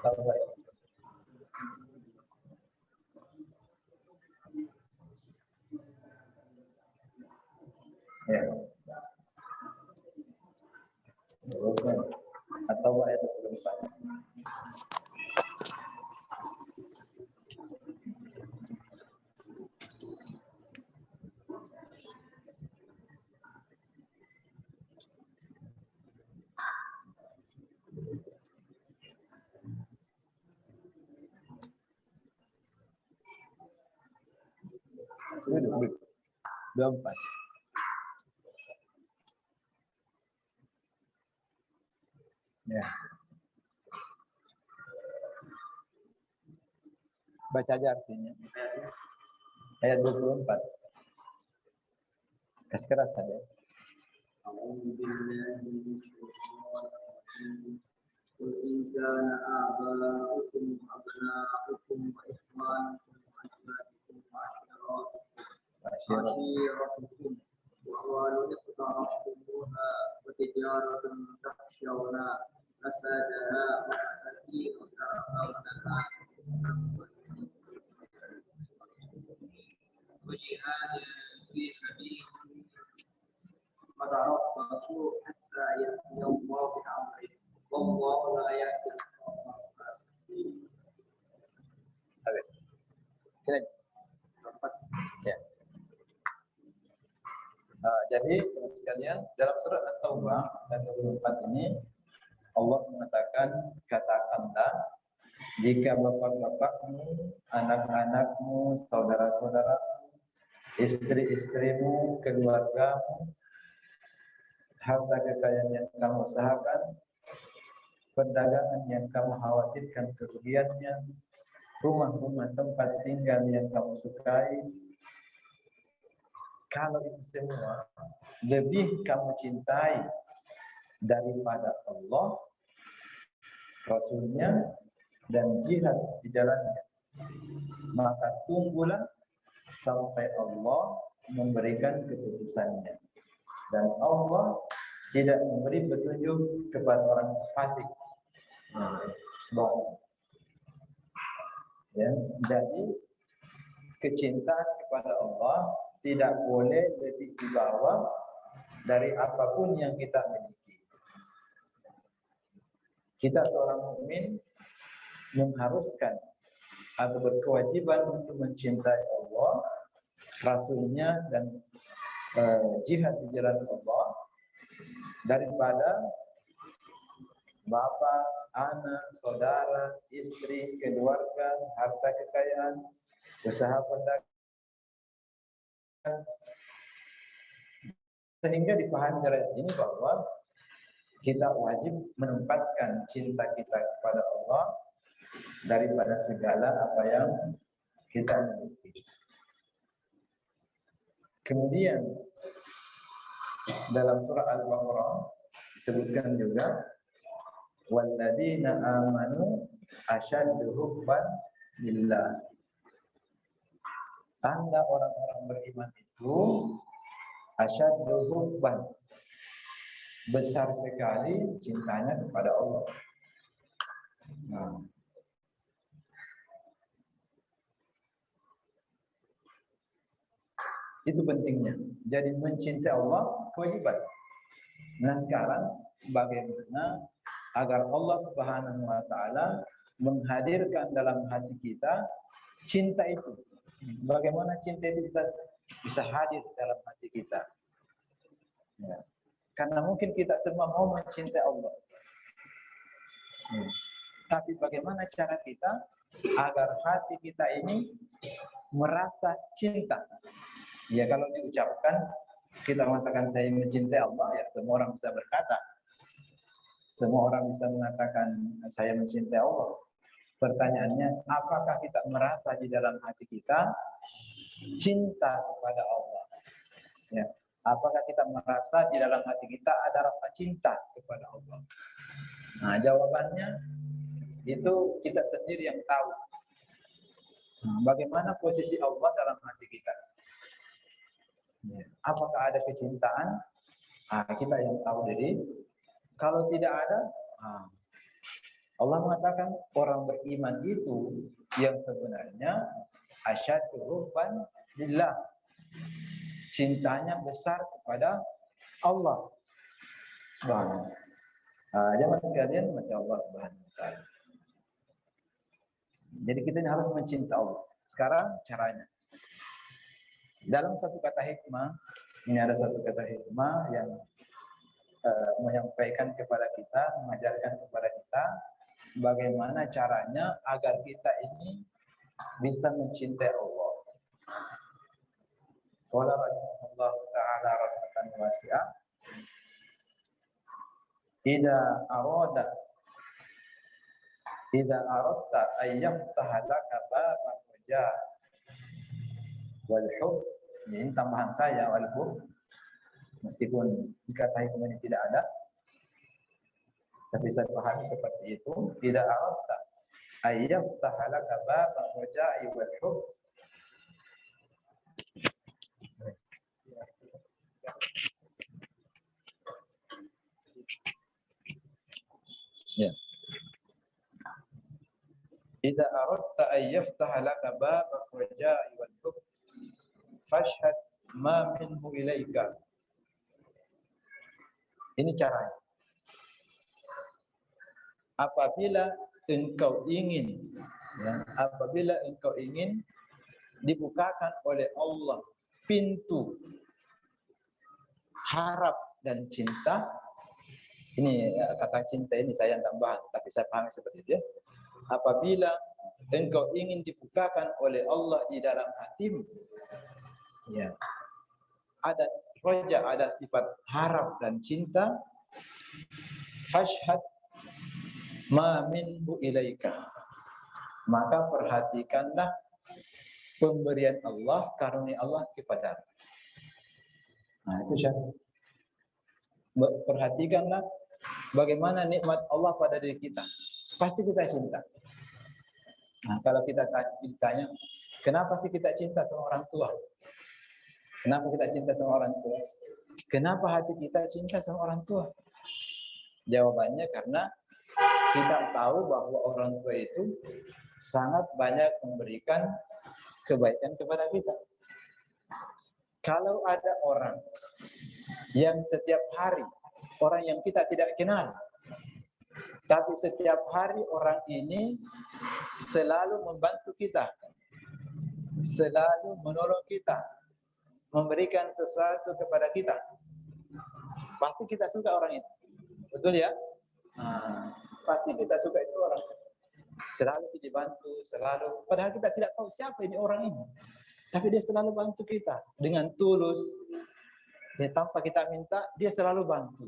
Taubah. Ya. Atau ayat 24. Duduk. 24. Ya. Baca aja artinya. Ayat 24. Kasih keras saja. قل إن كان آباؤكم وأبناؤكم وإخوانكم وأزواجكم وعشيرتكم وأموال اقترفتموها وتجارة تخشون كسادها ومساكين ترضونها وجهاد في سبيله فتربصوا حتى يأتي الله بأمره والله لا يهدي القوم الفاسقين. Ya. Jadi teman sekalian, dalam surat At-Taubah ayat 24 ini Allah mengatakan, katakanlah jika bapak-bapakmu, anak-anakmu, saudara-saudaramu, istri-istrimu, keluargamu, harta kekayaan yang kamu usahakan, perdagangan yang kamu khawatirkan kerugiannya, rumah-rumah tempat tinggal yang kamu sukai, kalau itu semua lebih kamu cintai daripada Allah, Rasulnya, dan jihad di jalannya, maka tunggulah sampai Allah memberikan keputusannya. Dan Allah tidak memberi petunjuk kepada orang fasik. Ya, jadi kecintaan kepada Allah tidak boleh lebih di bawah dari apapun yang kita miliki. Kita seorang mukmin mengharuskan atau berkewajiban untuk mencintai Allah, Rasulnya, dan jihad di jalan Allah daripada bapak, anak, saudara, istri, keluarga, harta kekayaan, usaha perdagangan. Sehingga dipahami dari ini bahwa kita wajib menempatkan cinta kita kepada Allah daripada segala apa yang kita miliki. Kemudian dalam surah Al-Baqarah disebutkan juga walladzina amanu asyaddu hubban lillah. Tanda orang-orang beriman itu asyaddu hubban, besar sekali cintanya kepada Allah. Itu pentingnya. Jadi mencintai Allah kewajiban. Nah sekarang bagaimana agar Allah Subhanahu wa taala menghadirkan dalam hati kita cinta itu? Bagaimana cinta itu bisa hadir dalam hati kita? Ya. Karena mungkin kita semua mau mencintai Allah. Tapi bagaimana cara kita agar hati kita ini merasa cinta? Ya kalau diucapkan, kita mengatakan saya mencintai Allah, ya semua orang bisa berkata. Semua orang bisa mengatakan saya mencintai Allah. Pertanyaannya, apakah kita merasa di dalam hati kita cinta kepada Allah? Ya. Apakah kita merasa di dalam hati kita ada rasa cinta kepada Allah? Nah, jawabannya itu kita sendiri yang tahu. Nah, bagaimana posisi Allah dalam hati kita? Ya. Apakah ada kecintaan? Nah, kita yang tahu. Jadi, kalau tidak ada, Allah mengatakan orang beriman itu yang sebenarnya asyaddu hubban lillah. Cintanya besar kepada Allah Subhanahu. Jemaah sekalian, macam Allah Subhanahu wa taala. Jadi kita ini harus mencintai Allah. Sekarang caranya. Dalam satu kata hikmah, ini ada satu kata hikmah yang menyampaikan kepada kita, mengajarkan kepada kita bagaimana caranya agar kita ini bisa mencintai Allah. Qala rahimahullah ta'ala rahmatan wasi'ah. Idza aradta an yaftaha laka baban raja wal hub. Ini tambahan saya, wal hub. Meskipun kata hikmah ini tidak ada, tapi saya pahami seperti itu. Idza aradta an yaftaha laka baban raja wal hub. Ya. Idza aradta an yaftaha laka baban raja'i wal hub fashhad ma minhu ilaika. Ini caranya. Apabila engkau ingin dibukakan oleh Allah pintu harap dan cinta. Ini kata cinta ini saya tambahan, tapi saya pahami seperti itu. Apabila engkau ingin dibukakan oleh Allah di dalam hatimu, ya, ada roja, ada sifat harap dan cinta, fashhad ma minhu ilaika, maka perhatikanlah pemberian Allah, karunia Allah kepadamu. Nah, itu syarat. Perhatikanlah bagaimana nikmat Allah pada diri kita. Pasti kita cinta. Nah, kalau kita ditanya, kenapa sih kita cinta sama orang tua? Kenapa kita cinta sama orang tua? Kenapa hati kita cinta sama orang tua? Jawabannya karena kita tahu bahwa orang tua itu sangat banyak memberikan kebaikan kepada kita. Kalau ada orang yang setiap hari, orang yang kita tidak kenal, tapi setiap hari orang ini selalu membantu kita, selalu menolong kita, memberikan sesuatu kepada kita, pasti kita suka orang itu. Betul ya? Pasti kita suka itu orang. Selalu kita bantu, selalu. Padahal kita tidak tahu siapa ini orang ini. Tapi dia selalu bantu kita dengan tulus. Dia tanpa kita minta, dia selalu bantu.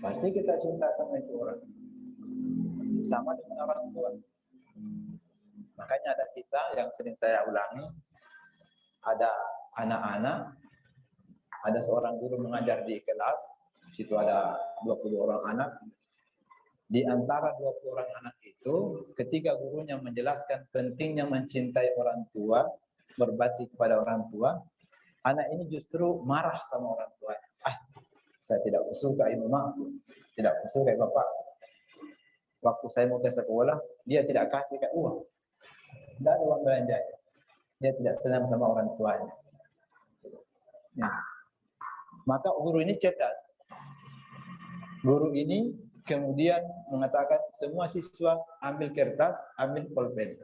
Pasti kita cinta sama itu orang. Sama dengan orang tua. Makanya ada kisah yang sering saya ulangi. Ada anak-anak, ada seorang guru mengajar di kelas. Di situ ada 20 orang anak. Di antara 20 orang anak itu, ketika gurunya menjelaskan pentingnya mencintai orang tua, berbakti kepada orang tua, anak ini justru marah sama orang tua. Saya tidak suka ibu mamaku, tidak suka bapak. Waktu saya mau ke sekolah, dia tidak kasih uang. Tidak ada uang belanja. Dia tidak senang sama orang tuanya. Ya. Maka guru ini cerdas. Guru ini kemudian mengatakan semua siswa ambil kertas, ambil pulpen,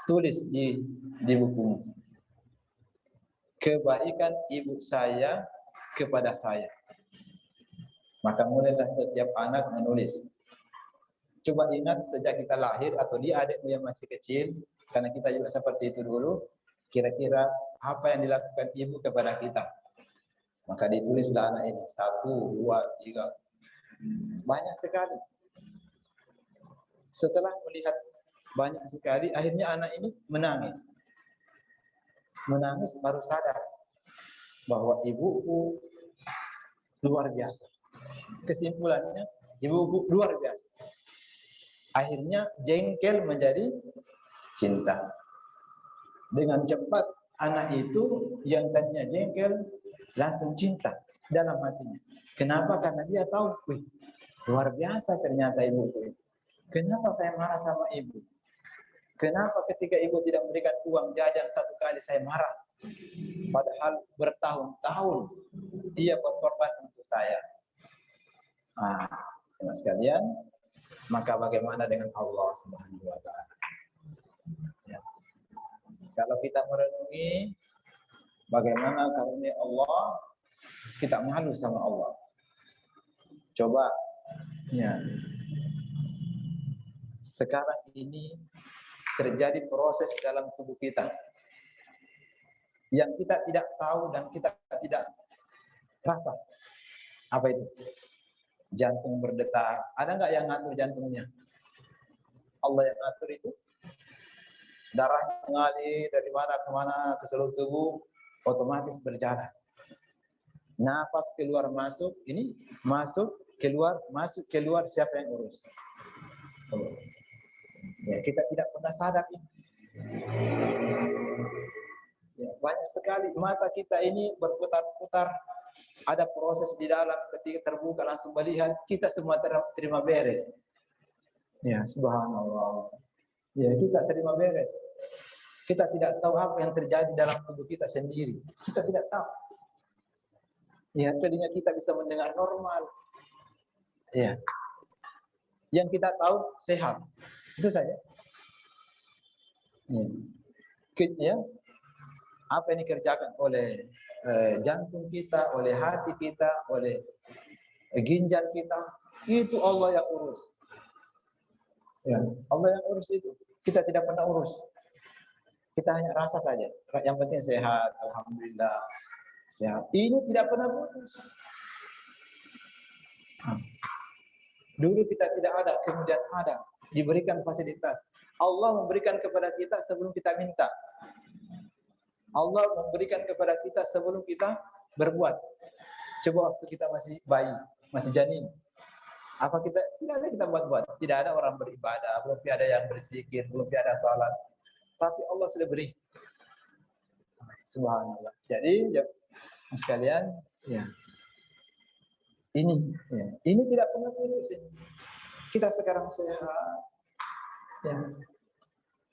tulis di buku. Kebaikan ibu saya kepada saya. Maka mulailah setiap anak menulis. Coba ingat sejak kita lahir atau dia adikmu yang masih kecil, karena kita juga seperti itu dulu, kira-kira apa yang dilakukan ibu kepada kita. Maka ditulislah anak ini 1, 2, 3. Banyak sekali. Setelah melihat banyak sekali, akhirnya anak ini menangis. Menangis baru sadar bahwa ibuku luar biasa. Kesimpulannya, ibuku luar biasa. Akhirnya jengkel menjadi cinta. Dengan cepat anak itu yang tadinya jengkel langsung cinta dalam hatinya. Kenapa? Karena dia tahu, luar biasa ternyata ibuku. Kenapa saya marah sama ibu? Kenapa ketika ibu tidak memberikan uang jajan satu kali saya marah? Padahal bertahun-tahun dia berkorban untuk saya. Teman sekalian, maka bagaimana dengan Allah Subhanahu wa taala? Ya. Kalau kita merenungi bagaimana karunia Allah, kita malu sama Allah. Coba ya. Sekarang ini terjadi proses dalam tubuh kita yang kita tidak tahu dan kita tidak rasa. Apa itu? Jantung berdetak. Ada nggak yang ngatur jantungnya? Allah yang ngatur itu. Darah mengalir dari mana ke mana ke seluruh tubuh, otomatis berjalan. Nafas keluar masuk, ini masuk keluar, siapa yang urus? Ya, kita tidak pernah sadar ini. Ya, banyak sekali mata kita ini berputar-putar, ada proses di dalam, ketika terbuka langsung melihat, kita semua terima beres. Ya, subhanallah. Ya, kita terima beres. Kita tidak tahu apa yang terjadi dalam tubuh kita sendiri. Kita tidak tahu. Ya, telinga kita bisa mendengar normal. Ya. Yang kita tahu sehat. Itu saja. Ya. Apa yang dikerjakan oleh jantung kita, oleh hati kita, oleh ginjal kita, itu Allah yang urus. Ya, Allah yang urus itu. Kita tidak pernah urus. Kita hanya rasa saja. Yang penting sehat, alhamdulillah. Sehat. Ini tidak pernah putus. Dulu kita tidak ada, kemudian ada. Diberikan fasilitas. Allah memberikan kepada kita sebelum kita minta. Allah memberikan kepada kita sebelum kita berbuat. Coba waktu kita masih bayi, masih janin. Apa kita tidak ada kita buat-buat. Tidak ada orang beribadah, belum ada yang berzikir, belum ada salat. Tapi Allah sudah beri. Subhanallah. Jadi ya, sekalian, ya. Ini tidak pernah putus. Kita sekarang sehat. Ya.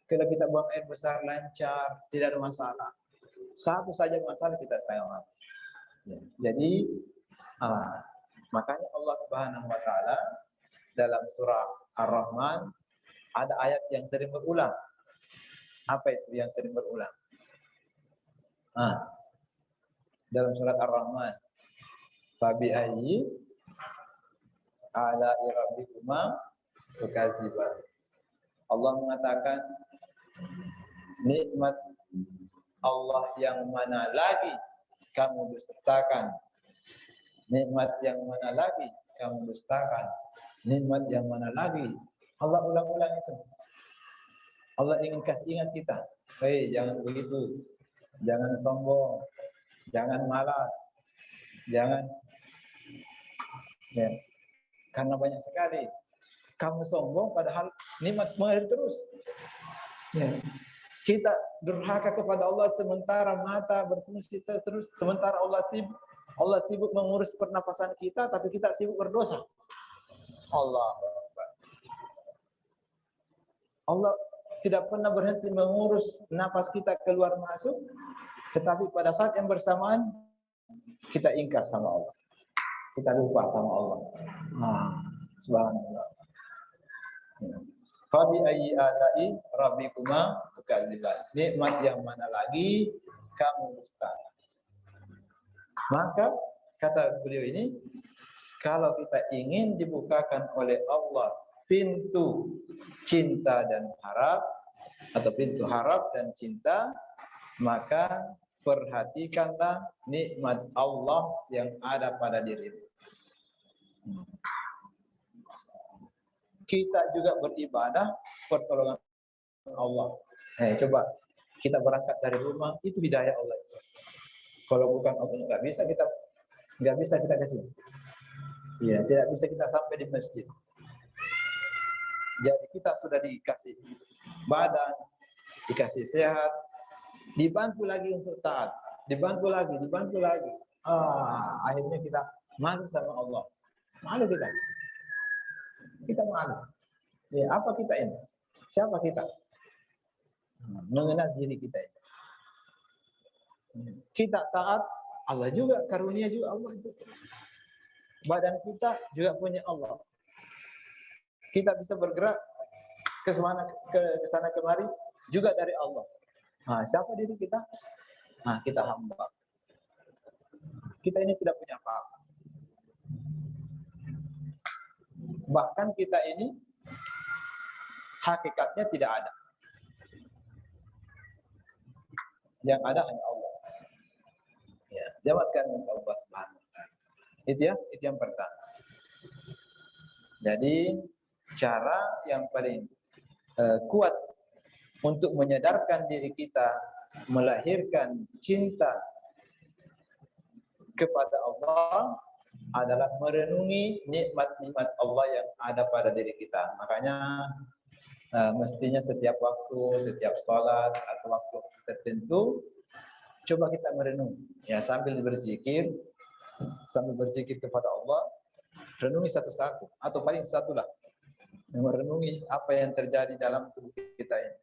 Kalau kita buang air besar lancar, tidak ada masalah. Satu saja masalah kita sayang. Ya. Jadi makanya Allah Subhanahu wa taala dalam surah Ar-Rahman ada ayat yang sering berulang. Apa itu yang sering berulang? Dalam surat Ar-Rahman, fabi ayyi ala rabbikuma tukadziban. Allah mengatakan nikmat Allah yang mana lagi kamu dustakan? Nikmat yang mana lagi kamu dustakan? Nikmat yang mana lagi? Allah ulang-ulang itu. Allah ingin kasih ingat kita. Jangan begitu. Jangan sombong. Jangan malas. Jangan. Ya. Karena banyak sekali kamu sombong padahal nikmat mengalir terus. Ya. Kita durhaka kepada Allah sementara mata berfungsi terus, sementara Allah sibuk mengurus pernapasan kita, tapi kita sibuk berdosa. Allah tidak pernah berhenti mengurus napas kita keluar masuk, tetapi pada saat yang bersamaan kita ingkar sama Allah, kita lupa sama Allah. Subhanallah. Fabi ayyi ala'i rabbikuma tukadziban. Nikmat yang mana lagi kamu dustakan? Maka kata beliau ini, kalau kita ingin dibukakan oleh Allah pintu cinta dan harap, atau pintu harap dan cinta, maka perhatikanlah nikmat Allah yang ada pada dirimu. Kita juga beribadah pertolongan Allah. Coba kita berangkat dari rumah, itu hidayah Allah. Kalau bukan Allah nggak bisa kita kasih. Ya, tidak bisa kita sampai di masjid. Jadi kita sudah dikasih badan, dikasih sehat, dibantu lagi untuk taat, dibantu lagi. Akhirnya kita malu sama Allah. Malu kita malu. Ya, apa kita ini? Siapa kita? Mengenal diri kita ini. Kita taat, Allah juga, karunia juga Allah itu. Badan kita juga punya Allah. Kita bisa bergerak ke sana kemari juga dari Allah. Nah, siapa diri kita? Nah, kita hamba. Kita ini tidak punya apa-apa. Bahkan kita ini hakikatnya tidak ada. Yang ada hanya Allah. Ya, jamaah sekalian Allah Subhanahu wa taala. Itu yang pertama. Jadi cara yang paling kuat untuk menyadarkan diri kita, melahirkan cinta kepada Allah adalah merenungi nikmat-nikmat Allah yang ada pada diri kita. Makanya mestinya setiap waktu, setiap sholat atau waktu tertentu, coba kita merenung. Ya, sambil berzikir kepada Allah, renungi satu-satu atau paling satulah, merenungi apa yang terjadi dalam tubuh kita ini.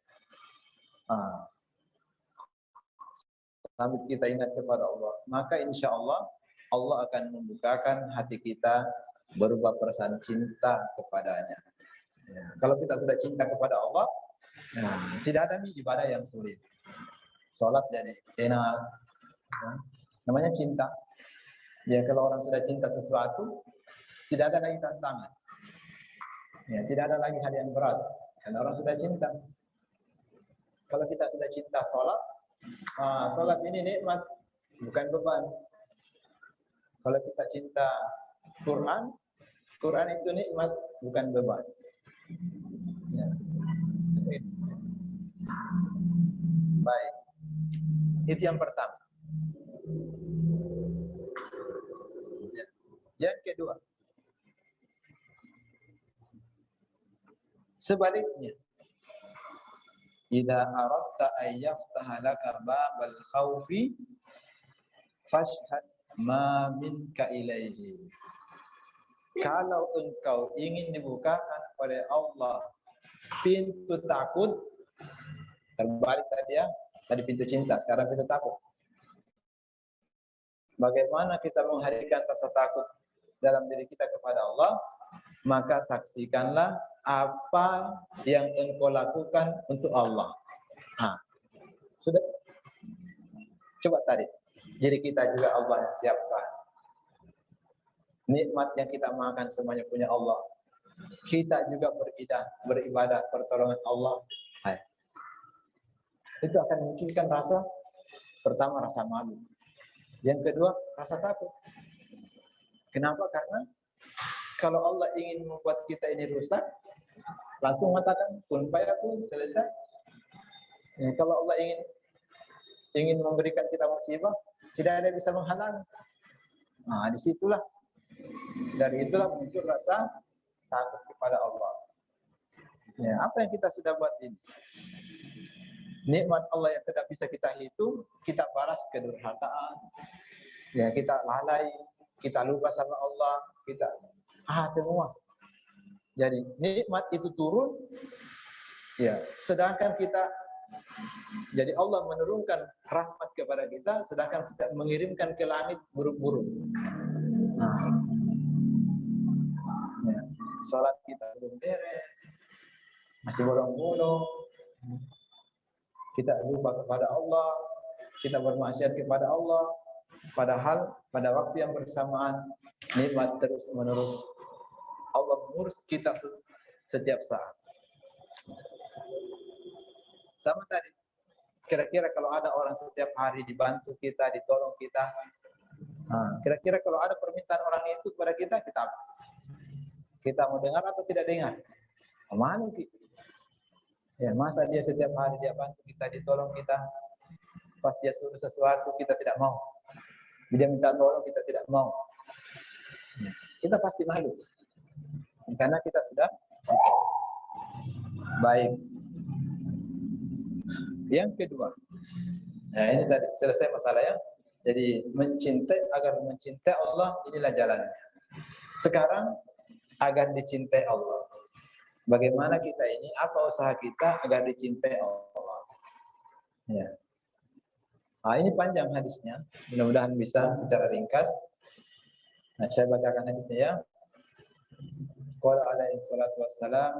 Sambil kita ingat kepada Allah, maka insya Allah Allah akan membukakan hati kita berubah perasaan cinta kepadanya. Ya, kalau kita sudah cinta kepada Allah, tidak ada ibadah yang sulit. Sholat jadi enak, ya. Namanya cinta. Ya, kalau orang sudah cinta sesuatu, tidak ada lagi tantangan. Ya, tidak ada lagi hal yang berat. Karena orang sudah cinta. Kalau kita sudah cinta sholat, sholat ini nikmat, bukan beban. Kalau kita cinta Quran, Quran itu nikmat, bukan beban. Ya. Baik, itu yang pertama. Ya. Yang kedua, sebaliknya, idza aradta an yaftaha laka babal khaufi fashhad ma minka ilaihi. Kalau engkau ingin dibukakan oleh Allah pintu takut, terbalik tadi ya, tadi pintu cinta, sekarang pintu takut. Bagaimana kita menghadirkan rasa takut dalam diri kita kepada Allah? Maka saksikanlah apa yang engkau lakukan untuk Allah. Sudah? Coba tarik. Diri kita juga Allah yang siapkan. Nikmat yang kita makan semuanya punya Allah. Kita juga beribadah pertolongan Allah. Itu akan memunculkan rasa, pertama rasa malu. Yang kedua, rasa takut. Kenapa? Karena kalau Allah ingin membuat kita ini rusak, langsung mengatakan kun fayakun, selesai. Ya, kalau Allah ingin memberikan kita musibah, tidak ada yang bisa menghalangi. Nah, disitulah, dari itulah muncul rasa takut kepada Allah. Ya, apa yang kita sudah buat ini? Nikmat Allah yang tidak bisa kita hitung, kita balas kedurhakaan. Ya, kita lalai, kita lupa sama Allah, kita semua. Jadi nikmat itu turun, ya. Sedangkan kita, jadi Allah menurunkan rahmat kepada kita, sedangkan kita mengirimkan ke langit buruk-buruk. Ya. Salat kita belum beres, masih bolong-bolong. Kita lupa kepada Allah, kita bermaksiat kepada Allah. Padahal pada waktu yang bersamaan nikmat terus menerus Allah mengurus kita setiap saat. Sama tadi, kira-kira kalau ada orang setiap hari dibantu kita, ditolong kita, kira-kira kalau ada permintaan orang itu kepada kita, kita mau dengar atau tidak dengar? Mana kita? Ya, masa dia setiap hari dia bantu kita, ditolong kita, pas dia suruh sesuatu kita tidak mau. Dia minta tolong kita tidak mau. Kita pasti malu. Karena kita sudah baik. Yang kedua, nah ini tadi selesai masalahnya. Jadi agar mencintai Allah, inilah jalannya. Sekarang agar dicintai Allah. Bagaimana kita ini, apa usaha kita agar dicintai Allah. Ya. Nah, ini panjang hadisnya. Mudah-mudahan bisa secara ringkas. Nah, saya bacakan hadisnya ya. Qala alaihi salatu wassalam,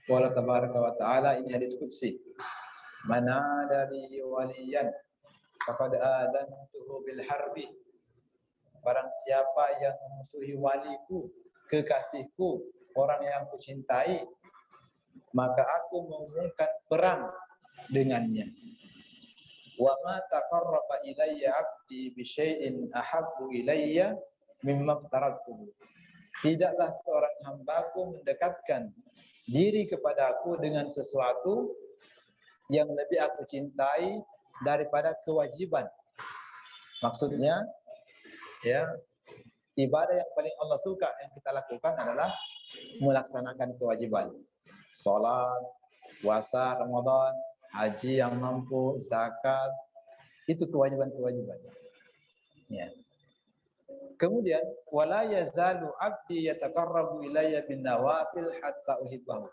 qala tabaraka wa ta'ala, ini hadis qudsi. Mana dari waliyan faqad adantuhu bil harbi. Barang siapa yang memusuhi waliku, kekasihku, orang yang aku cintai, maka aku mengumumkan perang dengannya. Wa ma taqarraba ilayya 'abdi bi syai'in ahabbu ilayya mimma aftaratuhu. Tidaklah seorang hambaku mendekatkan diri kepadaku dengan sesuatu yang lebih aku cintai daripada kewajiban. Maksudnya, ya, ibadah yang paling Allah suka yang kita lakukan adalah melaksanakan kewajiban. Salat, puasa Ramadan, haji yang mampu, zakat, itu kewajiban-kewajiban. Ya. Kemudian wala yazalu 'abdi yataqarrabu ilayya bin nawafil hatta uhibbahu.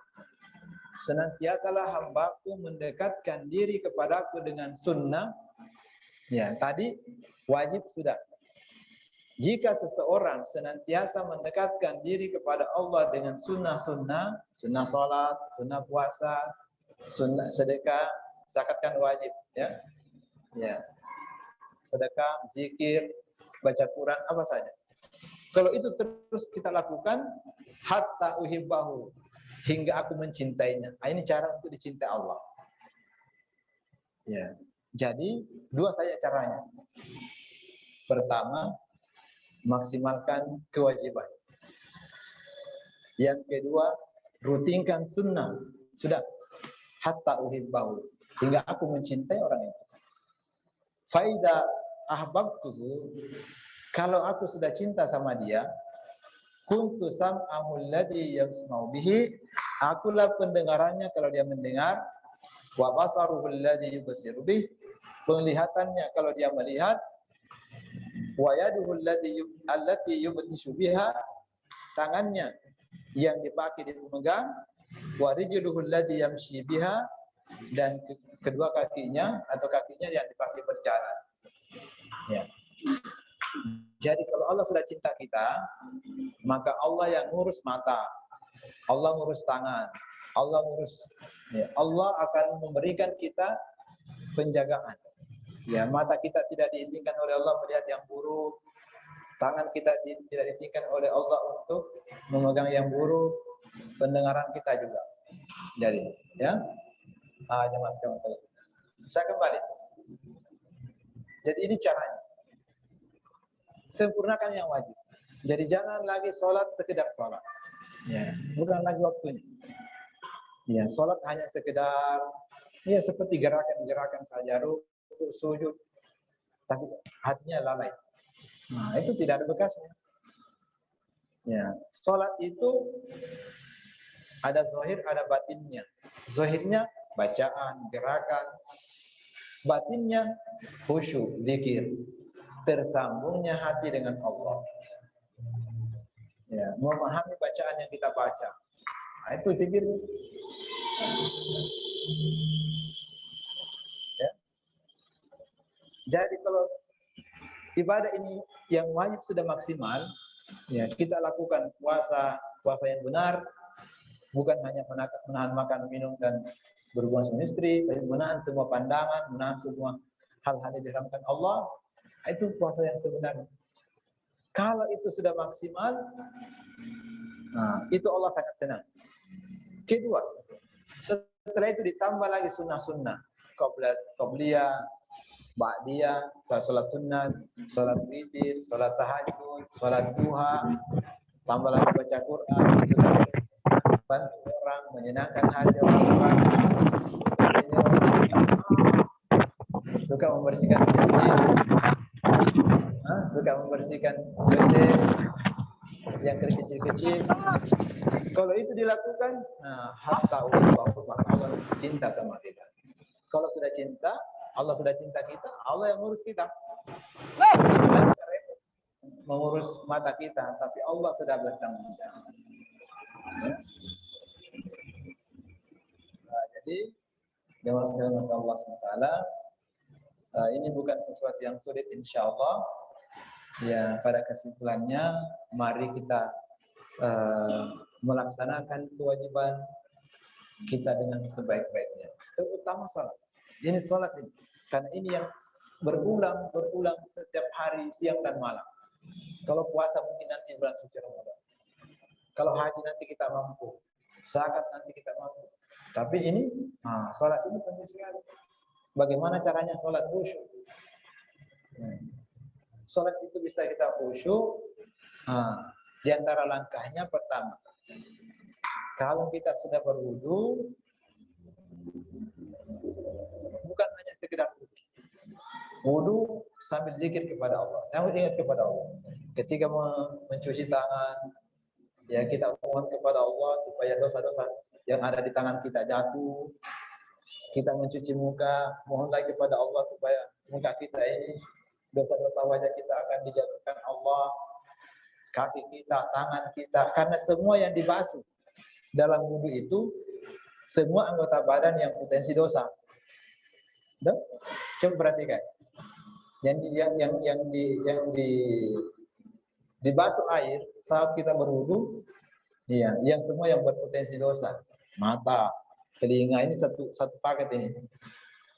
Senantiasalah hambaku mendekatkan diri kepadaku dengan sunnah. Ya, tadi wajib sudah. Jika seseorang senantiasa mendekatkan diri kepada Allah dengan sunnah-sunnah, sunnah salat, sunnah puasa, sunnah sedekah, zakat kan wajib, ya. Ya. Sedekah, zikir, baca Quran, apa saja. Kalau itu terus kita lakukan, hatta uhibbahu, hingga aku mencintainya. Ini cara untuk dicintai Allah. Ya. Jadi dua saja caranya. Pertama, maksimalkan kewajiban. Yang kedua, rutinkan sunnah. Sudah, hatta uhibbahu, hingga aku mencintai orang itu. Faida ahbabtuhu, kalau aku sudah cinta sama dia, kuntu sam'ahul ladzi yasma'u bihi, akulah pendengarannya kalau dia mendengar, wa basaruhul ladzi yubsiru bih, penglihatannya kalau dia melihat, wa yaduhul allati yubtishu biha, tangannya yang dipakai dia memegang, wa rijluhul ladzi yamshi biha, dan kedua kakinya atau kakinya yang dipakai berjalan. Ya. Jadi kalau Allah sudah cinta kita, maka Allah yang ngurus mata, Allah ngurus tangan, Allah ngurus, ya, Allah akan memberikan kita penjagaan. Ya, mata kita tidak diizinkan oleh Allah melihat yang buruk, tangan kita tidak diizinkan oleh Allah untuk memegang yang buruk, pendengaran kita juga. Jadi, ya, jemaah sekalian, saya kembali. Jadi ini caranya. Sempurnakan yang wajib. Jadi jangan lagi sholat sekedar sholat. Ya, bukan lagi waktunya. Ya, sholat hanya sekedar, ya seperti gerakan-gerakan saja, rukuk, sujud, tapi hatinya lalai. Nah, itu tidak ada bekasnya. Ya, sholat itu ada zahir, ada batinnya. Zahirnya bacaan, gerakan. Batinnya khusyuk, zikir. Tersambungnya hati dengan Allah. Ya, memahami bacaan yang kita baca. Nah, itu zikir. Ya. Jadi kalau ibadah ini yang wajib sudah maksimal, ya kita lakukan puasa yang benar, bukan hanya menahan makan, minum dan berhubungan suami istri, tapi menahan semua pandangan, menahan semua hal-hal yang diharamkan Allah. Itu puasa yang sebenarnya. Kalau itu sudah maksimal, nah, itu Allah sangat senang. Kedua, setelah itu ditambah lagi sunnah-sunnah, qobliyah, ba'diyah, salat sunnah, salat witir, salat tahajud, salat duha, tambah lagi baca Quran, bantu orang, menyenangkan hati orang, suka membersihkan masjid, suka membersihkan WC yang kecil-kecil. Kalau itu dilakukan, nah, hatta Allah cinta sama kita. Kalau sudah cinta, Allah sudah cinta kita, Allah yang ngurus kita. Mengurus mata kita, tapi Allah sudah bertanggung jawab. hormati, jemaah sekalian Allah SWT, ini bukan sesuatu yang sulit insya Allah. Ya, pada kesimpulannya, mari kita melaksanakan kewajiban kita dengan sebaik-baiknya, terutama sholat. Ini sholat ini, karena ini yang berulang setiap hari, siang dan malam. Kalau puasa mungkin nanti bulan suci Ramadan. Kalau haji nanti kita mampu, zakat nanti kita mampu. Tapi ini, sholat ini penting sekali. Bagaimana caranya sholat khusyuk? Sholat itu bisa kita khusyuk. Di antara langkahnya pertama, kalau kita sudah berwudu, bukan hanya sekedar wudu sambil zikir kepada Allah, sambil ingat kepada Allah. Ketika mencuci tangan, ya kita mohon kepada Allah supaya dosa-dosa yang ada di tangan kita jatuh. Kita mencuci muka, mohonlah kepada Allah supaya muka kita ini, dosa-dosa wajah kita akan dijatuhkan Allah. Kaki kita, tangan kita, karena semua yang dibasuh dalam wudu itu semua anggota badan yang potensi dosa. Coba perhatikan. Yang dibasuh air saat kita berwudu, iya, yang semua yang berpotensi dosa. Mata, telinga, ini satu paket ini.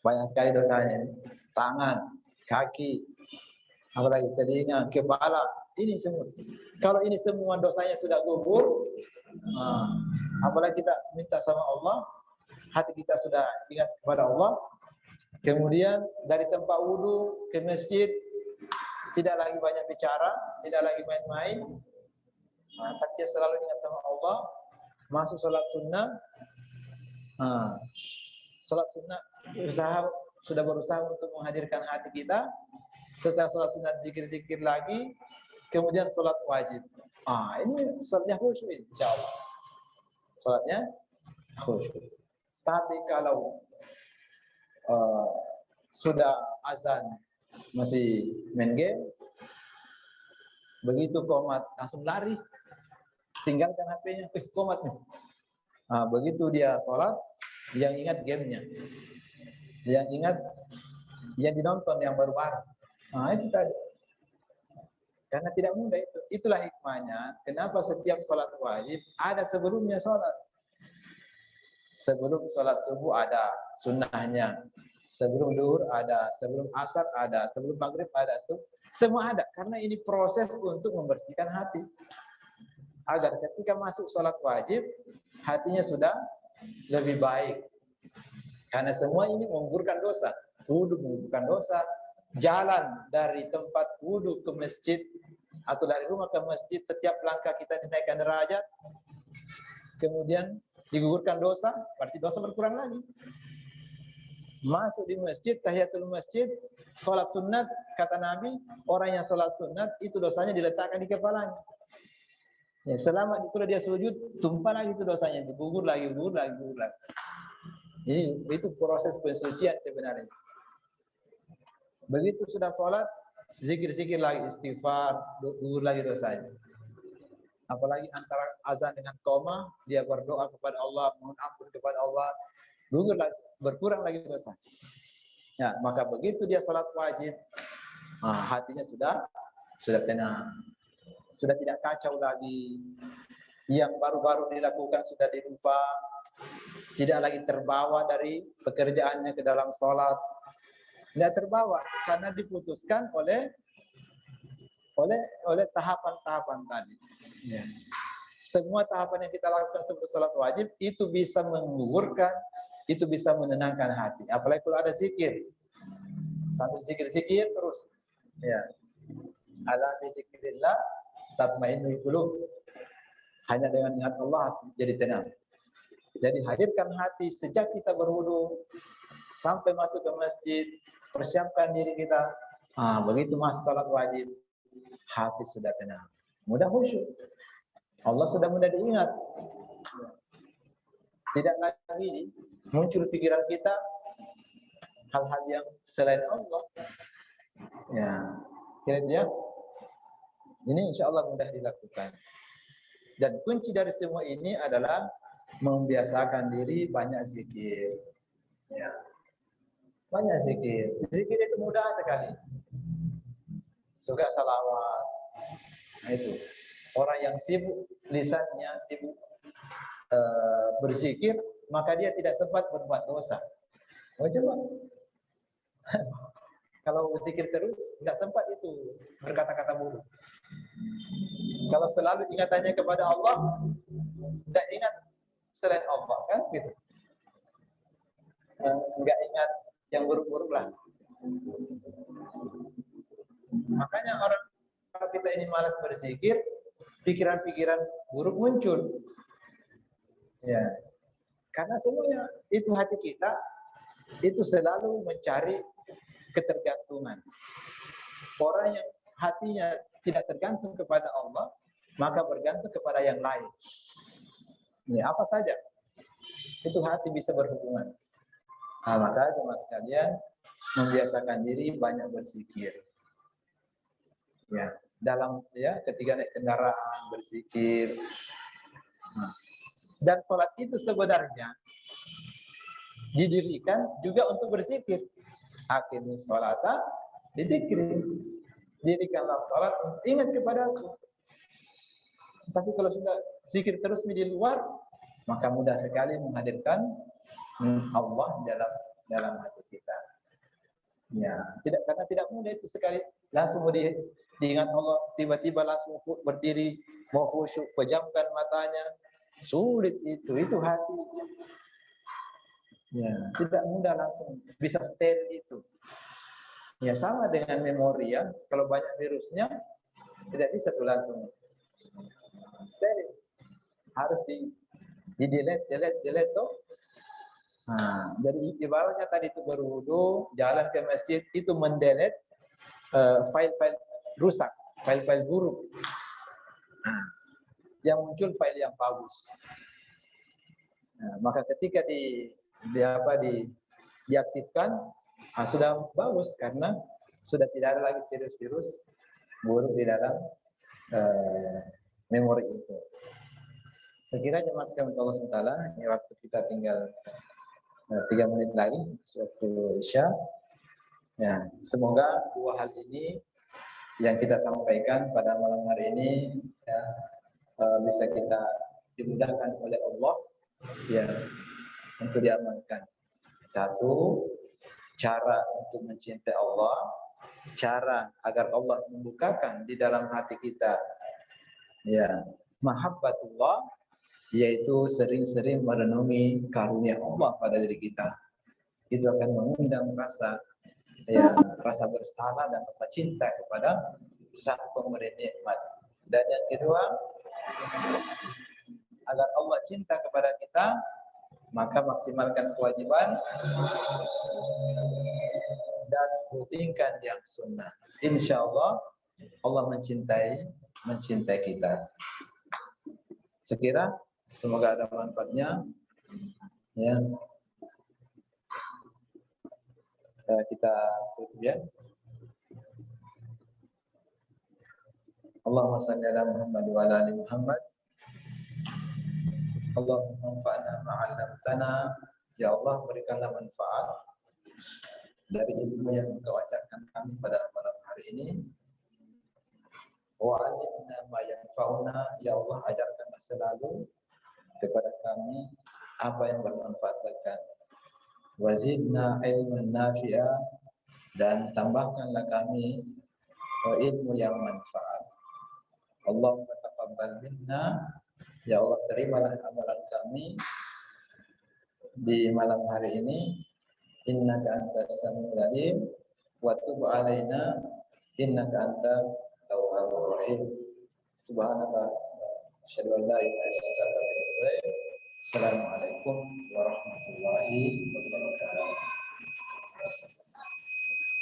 Banyak sekali dosanya. Tangan, kaki, apalagi telinga, kepala, ini semua. Kalau ini semua dosanya sudah gugur, apalagi kita minta sama Allah, hati kita sudah ingat kepada Allah. Kemudian dari tempat wudu ke masjid, tidak lagi banyak bicara, tidak lagi main-main. Tapi dia selalu ingat sama Allah. Masuk sholat sunnah. Sholat sunnah sudah berusaha untuk menghadirkan hati kita. Setelah sholat sunnah zikir-zikir lagi. Kemudian sholat wajib. Ini sholatnya khusyuk insya Allah. Sholatnya khusyuk. Tapi kalau sudah azan masih main game, begitu qomat langsung lari, tinggalkan HP-nya, qomat nih. Begitu dia sholat, yang ingat gamenya, yang ingat yang dinonton yang baru-baru. Itu tadi. Karena tidak mudah itu. Itulah hikmahnya. Kenapa setiap sholat wajib ada sebelumnya sholat. Sebelum sholat subuh ada sunnahnya. Sebelum duhur ada. Sebelum asar ada. Sebelum maghrib ada. Semua ada. Karena ini proses untuk membersihkan hati. Agar ketika masuk sholat wajib, hatinya sudah lebih baik. Karena semua ini menggugurkan dosa. Wudu menggugurkan dosa. Jalan dari tempat wudu ke masjid atau dari rumah ke masjid, setiap langkah kita dinaikkan derajat, kemudian digugurkan dosa, berarti dosa berkurang lagi. Masuk di masjid, tahiyatul masjid, sholat sunat, kata Nabi, orang yang sholat sunat itu dosanya diletakkan di kepalanya. Ya, selama itu dia sujud, tumpah lagi itu dosanya, gugur lagi. Itu proses pensucian sebenarnya. Begitu sudah sholat, zikir-zikir lagi, istighfar, gugur lagi dosanya. Apalagi antara azan dengan qomah, dia berdoa kepada Allah, mohon ampun kepada Allah, gugur lagi, berkurang lagi dosa. Ya, maka begitu dia sholat wajib, hatinya sudah tenang, sudah tidak kacau lagi. Yang baru-baru dilakukan sudah dilupa, tidak lagi terbawa dari pekerjaannya ke dalam sholat. Tidak terbawa karena diputuskan oleh tahapan-tahapan tadi. Ya. Semua tahapan yang kita lakukan sebelum sholat wajib itu bisa menggugurkan, itu bisa menenangkan hati. Apalagi kalau ada zikir, sambil zikir-zikir terus. Ya. Ala bi dzikrillah tatmainnul qulub. Hanya dengan ingat Allah jadi tenang. Jadi hadirkan hati sejak kita berwudu sampai masuk ke masjid. Persiapkan diri kita. Begitu masuk salat wajib, hati sudah tenang, mudah khusyuk. Allah sudah mudah diingat. Tidak lagi muncul pikiran kita hal-hal yang selain Allah. Ya, kira-kira ini insya Allah mudah dilakukan. Dan kunci dari semua ini adalah membiasakan diri banyak zikir. Ya. Banyak zikir. Zikir itu mudah sekali. Suka salawat. Nah, itu. Orang yang sibuk lisannya, sibuk berzikir, maka dia tidak sempat berbuat dosa. Oh, coba. Kalau berzikir terus, tidak sempat itu berkata-kata buruk. Kalau selalu ingatannya kepada Allah, tidak ingat selain Allah, kan gitu. Enggak ingat yang buruk-buruk lah. Makanya orang, kalau kita ini malas berzikir, pikiran-pikiran buruk muncul. Ya, karena semuanya itu hati kita itu selalu mencari ketergantungan. Orang yang hatinya tidak tergantung kepada Allah, maka bergantung kepada yang lain. Ya, apa saja itu hati bisa berhubungan. Nah, maka teman sekalian membiasakan diri banyak berzikir. Ya, dalam ketika naik kendaraan berzikir. Dan sholat itu sebenarnya didirikan juga untuk berzikir. Aqimis sholata didikri. Dirikanlah sholat, ingat kepada aku. Tapi kalau sudah zikir terus di luar, maka mudah sekali menghadirkan Allah dalam hati kita. Ya, karena tidak mudah itu sekali langsung diingat Allah, tiba-tiba langsung berdiri mau khusyuk, pejamkan matanya, sulit itu hati. Ya, tidak mudah langsung bisa steril itu. Ya, sama dengan memori ya, kalau banyak virusnya tidak bisa tuh langsung steril. Harus di delete tuh. Nah, jadi ibaratnya tadi itu berwudu, jalan ke masjid itu mendelete file-file rusak, file-file buruk. Nah, yang muncul file yang bagus. Nah, maka ketika diaktifkan, sudah bagus karena sudah tidak ada lagi virus-virus buruk di dalam memori itu. Sekiranya Mas Allah SWT, waktu kita tinggal 3 menit lagi waktu Isya. Ya, semoga dua hal ini yang kita sampaikan pada malam hari ini ya, bisa kita dimudahkan oleh Allah ya untuk diamalkan. Satu, cara untuk mencintai Allah, cara agar Allah membukakan di dalam hati kita ya mahabbatullah, yaitu sering-sering merenungi karunia Allah pada diri kita. Itu akan mengundang rasa bersalah dan rasa cinta kepada Sang Pemberi nikmat. Dan yang kedua, agar Allah cinta kepada kita, maka maksimalkan kewajiban dan rutinkan yang sunnah. Insya Allah Allah mencintai kita. Sekira semoga ada manfaatnya. Ya. Kita tutup ya. Allahumma shalli ala Muhammad wa ala ali Muhammad. Allahumma anfa'na ma'allamtana. Ya Allah, berikanlah manfaat dari ilmu yang Engkau ajarkan kami pada malam hari ini. Wa alimna ma yanfa'una. Ya Allah, ajarkanlah selalu kepada kami apa yang bermanfaat bagi kami. Wazidna ilman nafi'a, dan tambahkanlah kami ilmu yang manfaat. Allahumma taqabbal minna. Ya Allah, terimalah amalan kami di malam hari ini. Innaka antas samiul alim wa tub alaina innaka antat tawwabur rahim. Subhanaka asyhadu an la ilaha illa anta astaghfiruka wa atubu ilaik. Assalamualaikum warahmatullahi wabarakatuh.